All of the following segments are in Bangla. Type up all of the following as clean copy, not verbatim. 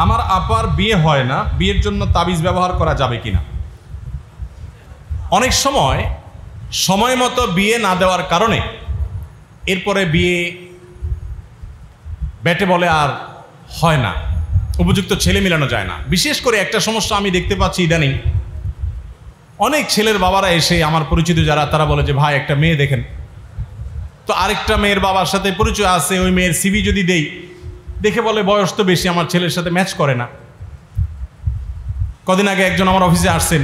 আমার আপার বিয়ে হয় না, বিয়ের জন্য তাবিজ ব্যবহার করা যাবে কিনা? অনেক সময় মতো বিয়ে না দেওয়ার কারণে এরপরে বিয়ে ব্যাটে বলে আর হয় না, উপযুক্ত ছেলে মেলানো যায় না। বিশেষ করে একটা সমস্যা আমি দেখতে পাচ্ছি ইদানিং, অনেক ছেলের বাবারা এসে আমার পরিচিত যারা, তারা বলে যে ভাই একটা মেয়ে দেখেন তো। আরেকটা মেয়ের বাবার সাথে পরিচয় আছে, ওই মেয়ের সিভি যদি দেই, দেখে বলে বয়স তো বেশি, আমার ছেলের সাথে ম্যাচ করে না। কদিন আগে একজন আমার অফিসে আসছেন,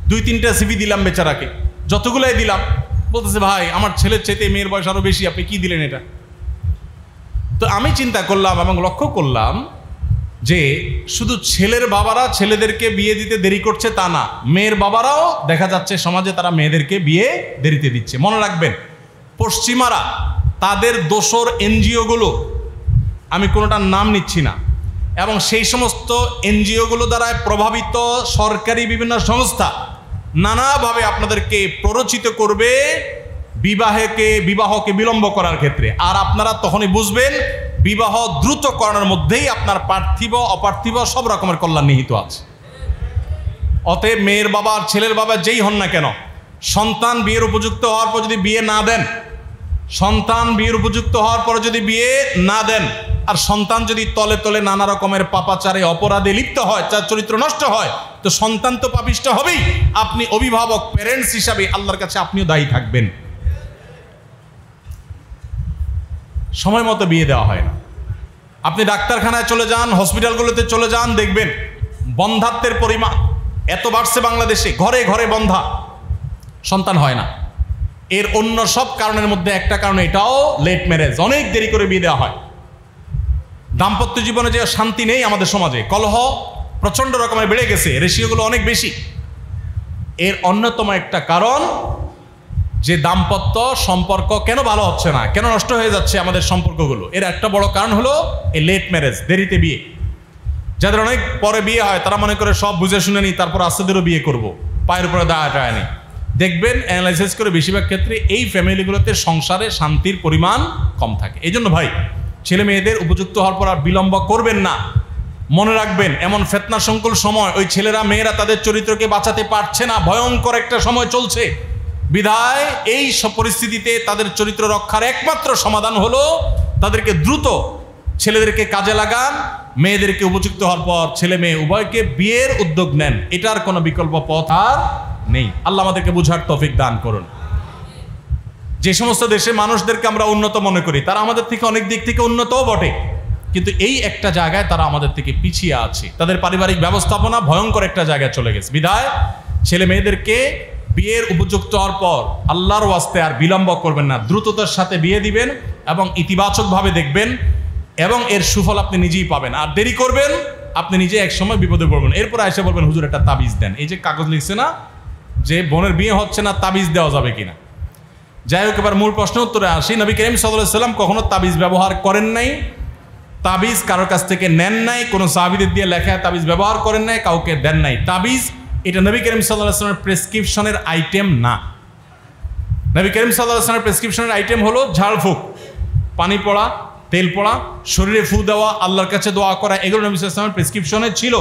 2-3টা সিভি দিলাম বেচারাকে, যতগুলাই দিলাম, বলতেছে ভাই আমার ছেলের চাইতে মেয়ের বয়স আরো বেশি, আপনি কি দিলেন এটা? তো আমি চিন্তা করলাম এবং লক্ষ্য করলাম যে শুধু ছেলের বাবারা ছেলেদেরকে বিয়ে দিতে দেরি করছে তা না, মেয়ের বাবারাও দেখা যাচ্ছে সমাজে তারা মেয়েদেরকে বিয়ে দেরিতে দিচ্ছে। মনে রাখবেন, পশ্চিমারা তাদের দোসর এনজিওগুলো, আমি কোনোটার নাম নিচ্ছি না, এবং সেই সমস্ত এনজিওগুলো দ্বারা প্রভাবিত সরকারি বিভিন্ন সংস্থা নানাভাবে আপনাদেরকে প্ররোচিত করবে বিবাহকে বিলম্ব করার ক্ষেত্রে। আর আপনারা তখনই বুঝবেন বিবাহ দ্রুত করানোর মধ্যেই আপনার পার্থিব অপার্থিব সব রকমের কল্যাণ নিহিত আছে। অতএব মেয়ের বাবা আর ছেলের বাবা যেই হন না কেন, সন্তান বিয়ের উপযুক্ত হওয়ার পর যদি বিয়ে না দেন, সন্তান বিয়ের উপযুক্ত হওয়ার পর যদি বিয়ে না দেন, আর সন্তান যদি তলে তলে নানা রকমের পাপাচারে অপরাধে লিপ্ত হয়, তার চরিত্র নষ্ট হয়, তো সন্তান তো পাপিষ্ট হবেই। আপনি অভিভাবক, প্যারেন্টস হিসাবে আল্লাহর কাছে আপনিও দায়ী থাকবেন। সময় মতো বিয়ে দেওয়া হয় না। আপনি ডাক্তারখানায় চলে যান, হসপিটালগুলোতে চলে যান, দেখবেন বন্ধাত্বের পরিমাণ এত বাড়ছে বাংলাদেশে, ঘরে ঘরে বন্ধা, সন্তান হয় না। এর অন্য সব কারণের মধ্যে একটা কারণ এটাও লেট ম্যারেজ, অনেক দেরি করে বিয়ে দেওয়া হয়। দাম্পত্য জীবনে যে শান্তি নেই আমাদের সমাজে, কলহ প্রচণ্ড রকমের বেড়ে গেছে, রেশিওগুলো অনেক বেশি। এর অন্যতম একটা কারণ যে দাম্পত্য সম্পর্ক কেন ভালো হচ্ছে না, কেন নষ্ট হয়ে যাচ্ছে আমাদের সম্পর্কগুলো, এর একটা বড় কারণ হলো এই লেট ম্যারেজ, দেরিতে বিয়ে। যাদের অনেক পরে বিয়ে হয় তারা মনে করে সব বুঝে শুনে নি, তারপর আস্তেদেরও বিয়ে করব, পায়ের উপরে দাঁড়ায় নেই। দেখবেন অ্যানালাইসিস করে বেশিরভাগ ক্ষেত্রে এই ফ্যামিলিগুলোতে সংসারে শান্তির পরিমাণ কম থাকে। এই জন্য ভাই, ছেলে মেয়েদের উপযুক্ত হওয়ার পর আর বিলম্ব করবেন না। মনে রাখবেন, এমন ফেতনা সংকুল সময়, ওই ছেলেরা মেয়েরা তাদের চরিত্রকে বাঁচাতে পারছে না, ভয়ঙ্কর একটা সময় চলছে। বিধায় এই সব পরিস্থিতিতে তাদের চরিত্র রক্ষার একমাত্র সমাধান হলো তাদেরকে দ্রুত ছেলেদেরকে কাজে লাগান, মেয়েদেরকে উপযুক্ত হওয়ার পর ছেলে মেয়ে উভয়কে বিয়ের উদ্যোগ নেন। এটার কোনো বিকল্প পথ আর নেই। আল্লাহ আমাদেরকে বুঝার তৌফিক দান করুন। যে সমস্ত দেশে মানুষদেরকে আমরা উন্নত মনে করি, তারা আমাদের থেকে অনেক দিক থেকে উন্নতও বটে, কিন্তু এই একটা জায়গায় তারা আমাদের থেকে পিছিয়ে আছে। তাদের পারিবারিক ব্যবস্থাপনা ভয়ঙ্কর একটা জায়গায় চলে গেছে। বিধায় ছেলে মেয়েদেরকে বিয়ের উপযুক্ত হওয়ার পর আল্লাহর ওয়াস্তে আর বিলম্ব করবেন না, দ্রুততার সাথে বিয়ে দিবেন এবং ইতিবাচকভাবে দেখবেন, এবং এর সুফল আপনি নিজেই পাবেন। আর দেরি করবেন, আপনি নিজে এক সময় বিপদে পড়বেন। এরপর এসে বলবেন হুজুর একটা তাবিজ দেন। এই যে কাগজ লিখছে না যে বোনের বিয়ে হচ্ছে না, তাবিজ দেওয়া যাবে কিনা। যাই হোক, এবার মূল প্রশ্ন উত্তরে আসি। নবী করিম সাল্লাল্লাহু আলাইহি ওয়াসাল্লাম কখনো তাবিজ ব্যবহার করেন নাই, তাবিজ কারোর কাছ থেকে নেন নাই, কোনো সাহাবীদের দিয়ে লেখা তাবিজ ব্যবহার করেন নাই, কাউকে দেন নাই। তাবিজ এটা নবী করিম সাল্লাল্লাহু আলাইহি ওয়াসাল্লামের প্রেসক্রিপশনের আইটেম না। নবী করিম সাল্লাল্লাহু আলাইহি ওয়াসাল্লামের প্রেসক্রিপশনের আইটেম হলো ঝাড়ফুঁক, পানি পড়া, তেল পড়া, শরীরে ফু দেওয়া, আল্লাহর কাছে দোয়া করা, এগুলো নবী সাল্লাল্লাহু আলাইহি ওয়াসাল্লামের প্রেসক্রিপশনে ছিল।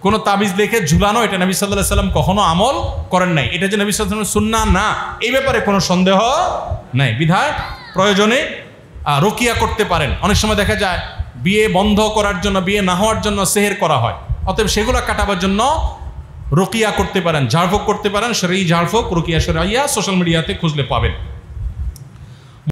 কোনো তাবিজ লিখে ঝুলানো এটা নবী সাল্লাল্লাহু আলাইহি ওয়াসাল্লাম কখনো আমল করেন নাই। এটা যে নবী সাল্লাল্লাহু আলাইহি ওয়াসাল্লামের সুন্নাহ না, এই ব্যাপারে কোনো সন্দেহ নাই। বিধায় প্রয়োজনে রুকিয়া করতে পারেন। অনেক সময় দেখা যায় বিয়ে বন্ধ করার জন্য, বিয়ে না হওয়ার জন্য সেহের করা হয়, অতএব সেগুলো কাটাবার জন্য রুকিয়া করতে পারেন, ঝাড়ফুঁক করতে পারেন। শরঈ ঝাড়ফুঁক, রুকিয়া শরঈয়া সোশ্যাল মিডিয়াতে খুঁজলে পাবেন।